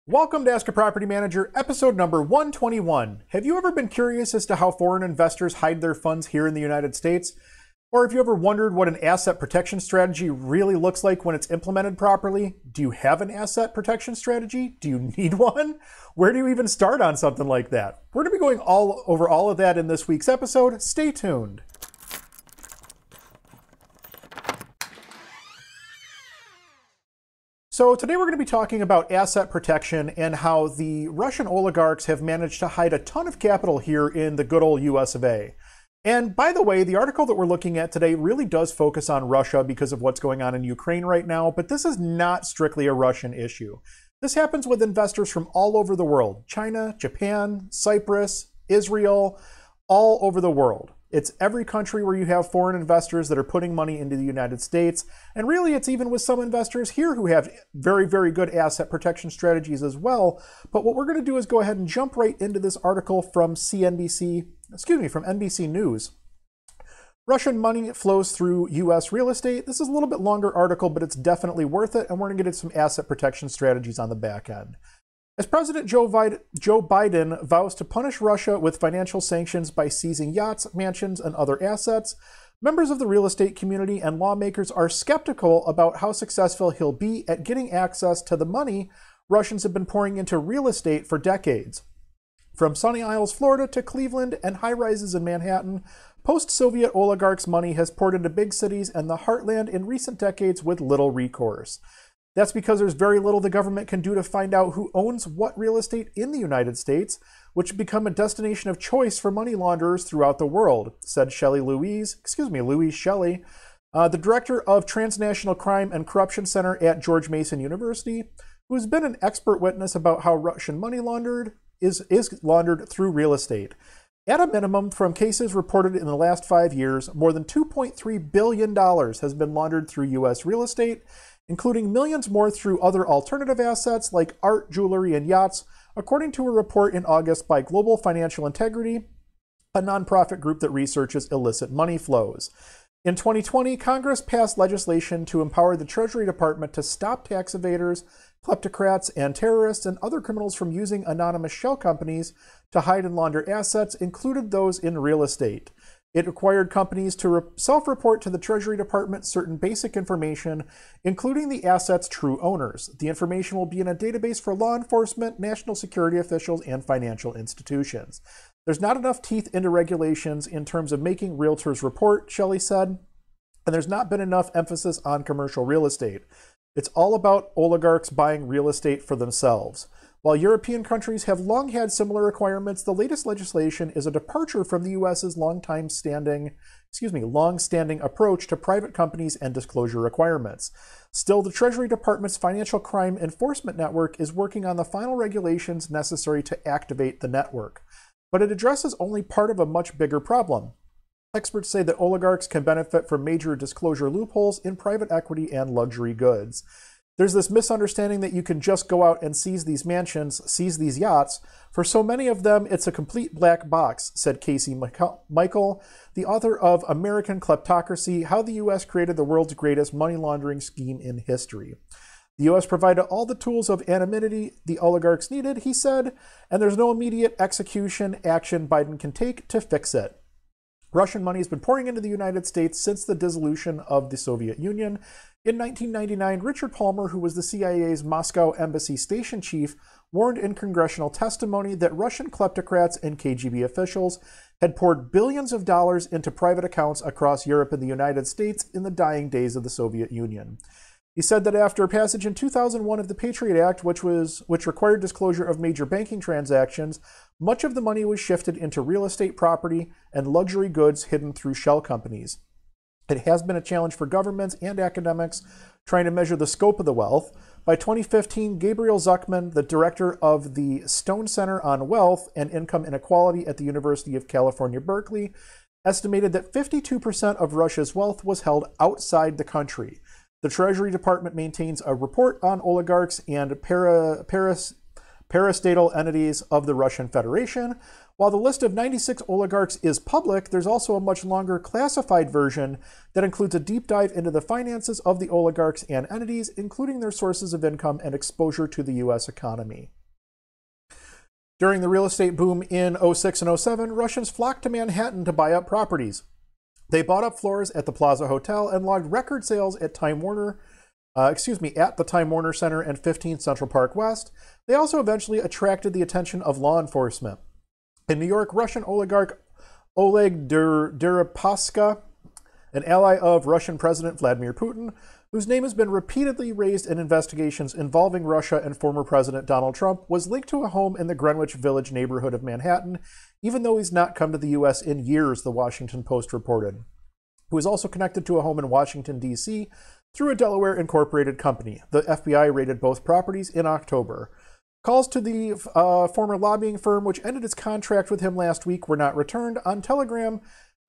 Welcome to Ask a Property Manager, episode number 121. Have you ever been curious as to how foreign investors hide their funds here in the United States? Or have you ever wondered what an asset protection strategy really looks like when it's implemented properly? Do you have an asset protection strategy? Do you need one? Where do you even start on something like that? We're going to be going over all of that in this week's episode. Stay tuned. So today we're going to be talking about asset protection and how the Russian oligarchs have managed to hide a ton of capital here in the good old US of A. And by the way, the article that we're looking at today really does focus on Russia because of what's going on in Ukraine right now, but this is not strictly a Russian issue. This happens with investors from all over the world: China, Japan, Cyprus, Israel, all over the world. It's every country where you have foreign investors that are putting money into the United States. And really, it's even with some investors here who have very, very good asset protection strategies as well. But what we're going to do is go ahead and jump right into this article from from NBC News. Russian money flows through U.S. real estate. This is a little bit longer article, but it's definitely worth it. And we're going to get into some asset protection strategies on the back end. As President Joe Biden vows to punish Russia with financial sanctions by seizing yachts, mansions, and other assets, members of the real estate community and lawmakers are skeptical about how successful he'll be at getting access to the money Russians have been pouring into real estate for decades. From Sunny Isles, Florida to Cleveland and high-rises in Manhattan, post-Soviet oligarchs' money has poured into big cities and the heartland in recent decades with little recourse. That's because there's very little the government can do to find out who owns what real estate in the United States, which become a destination of choice for money launderers throughout the world, said Louise Shelley, the director of Transnational Crime and Corruption Center at George Mason University, who has been an expert witness about how Russian money is laundered through real estate. At a minimum, from cases reported in the last 5 years, more than $2.3 billion has been laundered through U.S. real estate, including millions more through other alternative assets like art, jewelry, and yachts, according to a report in August by Global Financial Integrity, a nonprofit group that researches illicit money flows. In 2020, Congress passed legislation to empower the Treasury Department to stop tax evaders, kleptocrats, and terrorists and other criminals from using anonymous shell companies to hide and launder assets, including those in real estate. It required companies to self-report to the Treasury Department certain basic information, including the asset's true owners. The information will be in a database for law enforcement, national security officials, and financial institutions. There's not enough teeth into regulations in terms of making realtors report, Shelley said, and there's not been enough emphasis on commercial real estate. It's all about oligarchs buying real estate for themselves. While European countries have long had similar requirements, the latest legislation is a departure from the U.S.'s long-standing approach to private companies and disclosure requirements. Still, the Treasury Department's Financial Crime Enforcement Network is working on the final regulations necessary to activate the network. But it addresses only part of a much bigger problem. Experts say that oligarchs can benefit from major disclosure loopholes in private equity and luxury goods. There's this misunderstanding that you can just go out and seize these mansions, seize these yachts. For so many of them, it's a complete black box, said Casey Michael, the author of American Kleptocracy: How the U.S. Created the World's Greatest Money Laundering Scheme in History. The U.S. provided all the tools of anonymity the oligarchs needed, he said, and there's no immediate action Biden can take to fix it. Russian money has been pouring into the United States since the dissolution of the Soviet Union. In 1999, Richard Palmer, who was the CIA's Moscow embassy station chief, warned in congressional testimony that Russian kleptocrats and KGB officials had poured billions of dollars into private accounts across Europe and the United States in the dying days of the Soviet Union. He said that after passage in 2001 of the Patriot Act, which required disclosure of major banking transactions, much of the money was shifted into real estate property and luxury goods hidden through shell companies. It has been a challenge for governments and academics trying to measure the scope of the wealth. By 2015, Gabriel Zuckman, the director of the Stone Center on Wealth and Income Inequality at the University of California, Berkeley, estimated that 52% of Russia's wealth was held outside the country. The Treasury Department maintains a report on oligarchs and parastatal entities of the Russian Federation, While the list of 96 oligarchs is public, there's also a much longer classified version that includes a deep dive into the finances of the oligarchs and entities, including their sources of income and exposure to the U.S. economy. During the real estate boom in 06 and 07, Russians flocked to Manhattan to buy up properties. They bought up floors at the Plaza Hotel and logged record sales at at the Time Warner Center and 15 Central Park West. They also eventually attracted the attention of law enforcement. In New York, Russian oligarch Oleg Deripaska, an ally of Russian President Vladimir Putin, whose name has been repeatedly raised in investigations involving Russia and former President Donald Trump, was linked to a home in the Greenwich Village neighborhood of Manhattan, even though he's not come to the U.S. in years, the Washington Post reported. He was also connected to a home in Washington, D.C., through a Delaware incorporated company. The FBI raided both properties in October. Calls to the former lobbying firm, which ended its contract with him last week, were not returned. On Telegram,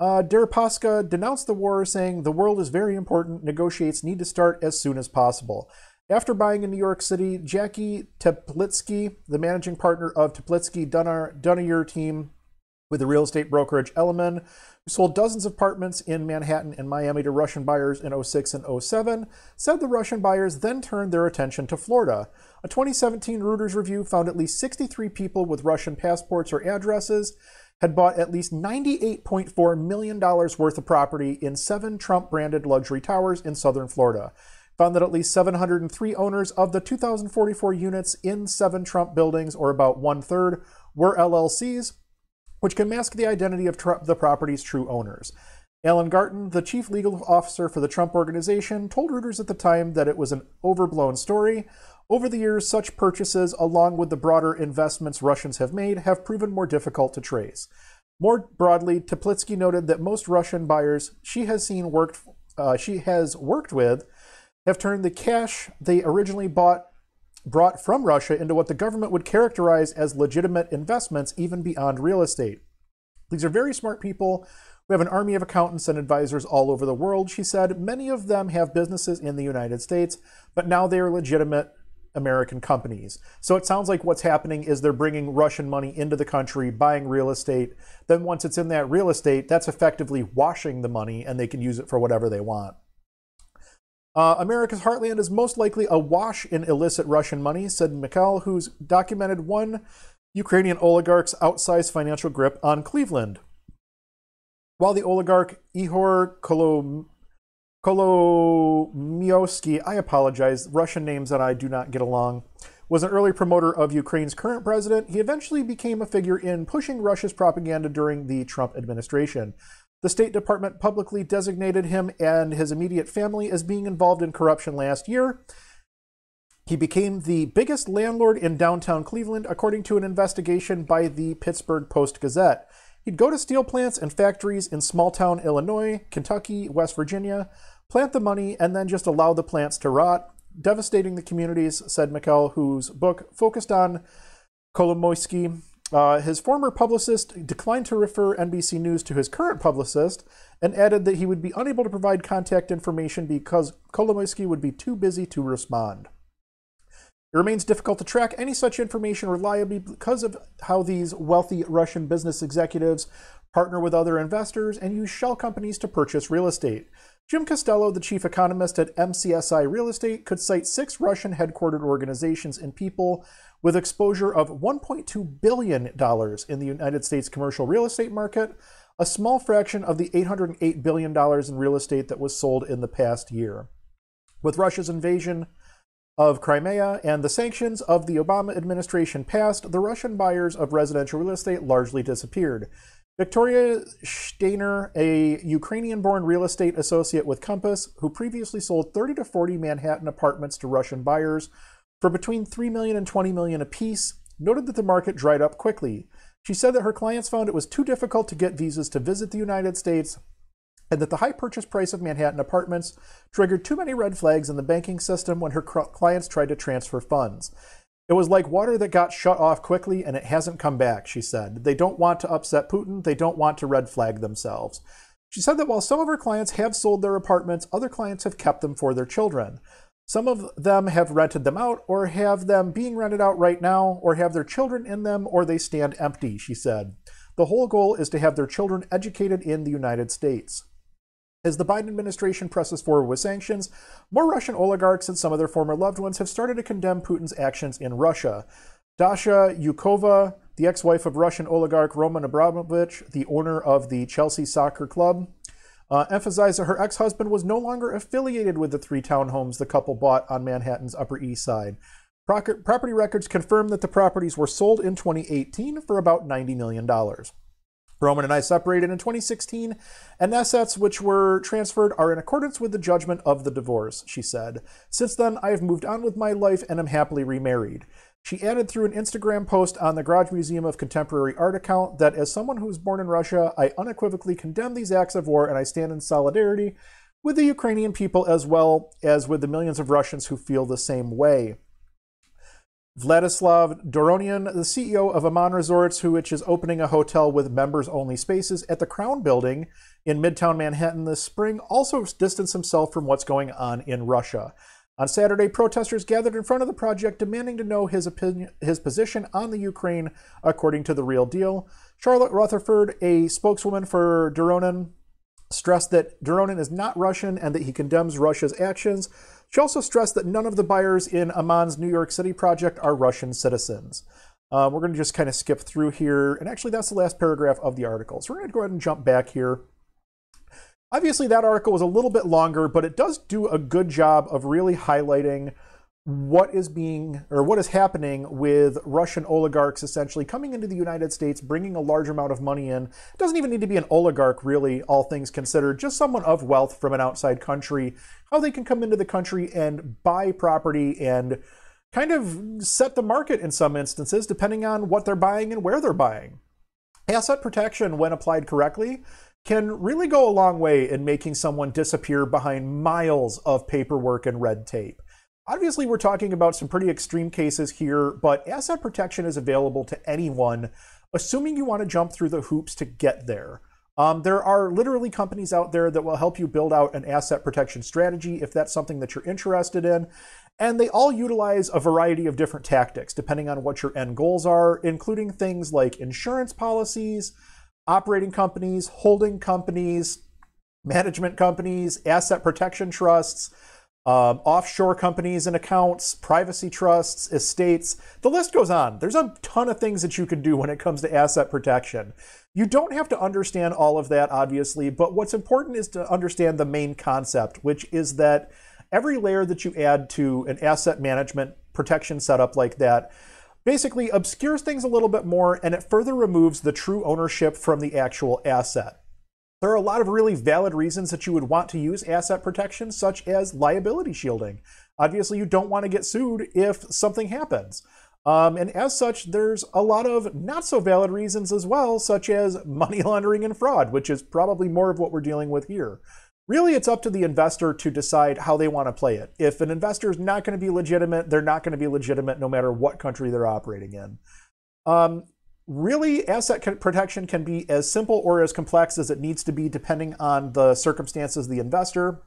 Deripaska denounced the war, saying, "The world is very important. Negotiations need to start as soon as possible." After buying in New York City, Jackie Teplitsky, the managing partner of Teplitsky Dunayer team with the real estate brokerage Element, who sold dozens of apartments in Manhattan and Miami to Russian buyers in 06 and 07, said the Russian buyers then turned their attention to Florida. A 2017 Reuters review found at least 63 people with Russian passports or addresses had bought at least $98.4 million worth of property in 7 Trump-branded luxury towers in southern Florida. Found that at least 703 owners of the 2,044 units in 7 Trump buildings, or about 1/3, were LLCs, which can mask the identity of the property's true owners. Alan Garten, the chief legal officer for the Trump Organization, told Reuters at the time that it was an overblown story. Over the years, such purchases, along with the broader investments Russians have made, have proven more difficult to trace. More broadly, Teplitsky noted that most Russian buyers she has worked with have turned the cash they originally brought from Russia into what the government would characterize as legitimate investments, even beyond real estate. These are very smart people. We have an army of accountants and advisors all over the world, she said. Many of them have businesses in the United States, but now they are legitimate American companies. So it sounds like what's happening is they're bringing Russian money into the country, buying real estate. Then once it's in that real estate, that's effectively washing the money, and they can use it for whatever they want. America's heartland is most likely awash in illicit Russian money, said Mikhail, who's documented one Ukrainian oligarch's outsized financial grip on Cleveland. While the oligarch Ihor Kolomoisky, I apologize, Russian names and I do not get along, was an early promoter of Ukraine's current president, he eventually became a figure in pushing Russia's propaganda during the Trump administration. The State Department publicly designated him and his immediate family as being involved in corruption last year. He became the biggest landlord in downtown Cleveland, according to an investigation by the Pittsburgh Post-Gazette. He'd go to steel plants and factories in small-town Illinois, Kentucky, West Virginia, plant the money, and then just allow the plants to rot, devastating the communities, said Mikhail, whose book focused on Kolomoisky. His former publicist declined to refer NBC News to his current publicist and added that he would be unable to provide contact information because Kolomoisky would be too busy to respond. It remains difficult to track any such information reliably because of how these wealthy Russian business executives partner with other investors and use shell companies to purchase real estate. Jim Costello, the chief economist at MCSI Real Estate, could cite 6 Russian headquartered organizations and people with exposure of $1.2 billion in the United States commercial real estate market, a small fraction of the $808 billion in real estate that was sold in the past year. With Russia's invasion of Crimea and the sanctions of the Obama administration passed, the Russian buyers of residential real estate largely disappeared. Victoria Steiner, a Ukrainian-born real estate associate with Compass, who previously sold 30 to 40 Manhattan apartments to Russian buyers for between $3 million and $20 million apiece, noted that the market dried up quickly. She said that her clients found it was too difficult to get visas to visit the United States and that the high purchase price of Manhattan apartments triggered too many red flags in the banking system when her clients tried to transfer funds. It was like water that got shut off quickly and it hasn't come back, she said. They don't want to upset Putin. They don't want to red flag themselves. She said that while some of her clients have sold their apartments, other clients have kept them for their children. Some of them have rented them out or have them being rented out right now or have their children in them or they stand empty, she said. The whole goal is to have their children educated in the United States. As the Biden administration presses forward with sanctions, more Russian oligarchs and some of their former loved ones have started to condemn Putin's actions in Russia. Dasha Yukova, the ex-wife of Russian oligarch Roman Abramovich, the owner of the Chelsea Soccer Club, emphasized that her ex-husband was no longer affiliated with the 3 townhomes the couple bought on Manhattan's Upper East Side. Property records confirm that the properties were sold in 2018 for about $90 million. Roman and I separated in 2016, and assets which were transferred are in accordance with the judgment of the divorce, she said. Since then, I have moved on with my life and am happily remarried. She added through an Instagram post on the Garage Museum of Contemporary Art account that as someone who was born in Russia, I unequivocally condemn these acts of war and I stand in solidarity with the Ukrainian people as well as with the millions of Russians who feel the same way. Vladislav Doronian, the CEO of Aman Resorts, which is opening a hotel with members-only spaces at the Crown Building in Midtown Manhattan this spring, also distanced himself from what's going on in Russia. On Saturday, protesters gathered in front of the project demanding to know his position on the Ukraine, according to The Real Deal. Charlotte Rutherford, a spokeswoman for Doronin, stressed that Doronin is not Russian and that he condemns Russia's actions. She also stressed that none of the buyers in Aman's New York City project are Russian citizens. We're going to just kind of skip through here. And actually, that's the last paragraph of the article. So we're going to go ahead and jump back here. Obviously, that article was a little bit longer, but it does do a good job of really highlighting what is happening with Russian oligarchs essentially coming into the United States, bringing a large amount of money in. It doesn't even need to be an oligarch, really, all things considered, just someone of wealth from an outside country, how they can come into the country and buy property and kind of set the market in some instances, depending on what they're buying and where they're buying. Asset protection, when applied correctly, can really go a long way in making someone disappear behind miles of paperwork and red tape. Obviously, we're talking about some pretty extreme cases here, but asset protection is available to anyone, assuming you want to jump through the hoops to get there. There are literally companies out there that will help you build out an asset protection strategy if that's something that you're interested in. And they all utilize a variety of different tactics, depending on what your end goals are, including things like insurance policies, operating companies, holding companies, management companies, asset protection trusts, offshore companies and accounts, privacy trusts, estates. The list goes on. There's a ton of things that you can do when it comes to asset protection. You don't have to understand all of that, obviously, but what's important is to understand the main concept, which is that every layer that you add to an asset management protection setup like that basically obscures things a little bit more, and it further removes the true ownership from the actual asset. There are a lot of really valid reasons that you would want to use asset protection, such as liability shielding. Obviously, you don't want to get sued if something happens. And as such, there's a lot of not so valid reasons as well, such as money laundering and fraud, which is probably more of what we're dealing with here. Really, it's up to the investor to decide how they want to play it. If an investor is not going to be legitimate, they're not going to be legitimate no matter what country they're operating in. Really, asset protection can be as simple or as complex as it needs to be depending on the circumstances of the investor.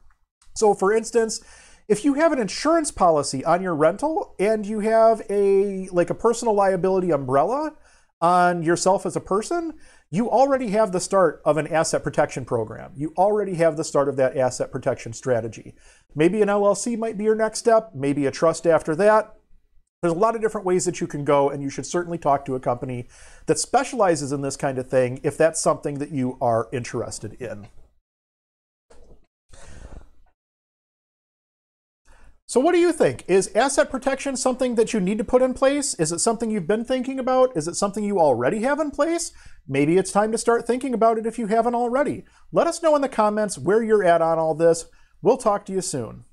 So for instance, if you have an insurance policy on your rental and you have a personal liability umbrella on yourself as a person, you already have the start of an asset protection program. You already have the start of that asset protection strategy. Maybe an LLC might be your next step, maybe a trust after that. There's a lot of different ways that you can go, and you should certainly talk to a company that specializes in this kind of thing if that's something that you are interested in. So what do you think? Is asset protection something that you need to put in place? Is it something you've been thinking about? Is it something you already have in place? Maybe it's time to start thinking about it if you haven't already. Let us know in the comments where you're at on all this. We'll talk to you soon.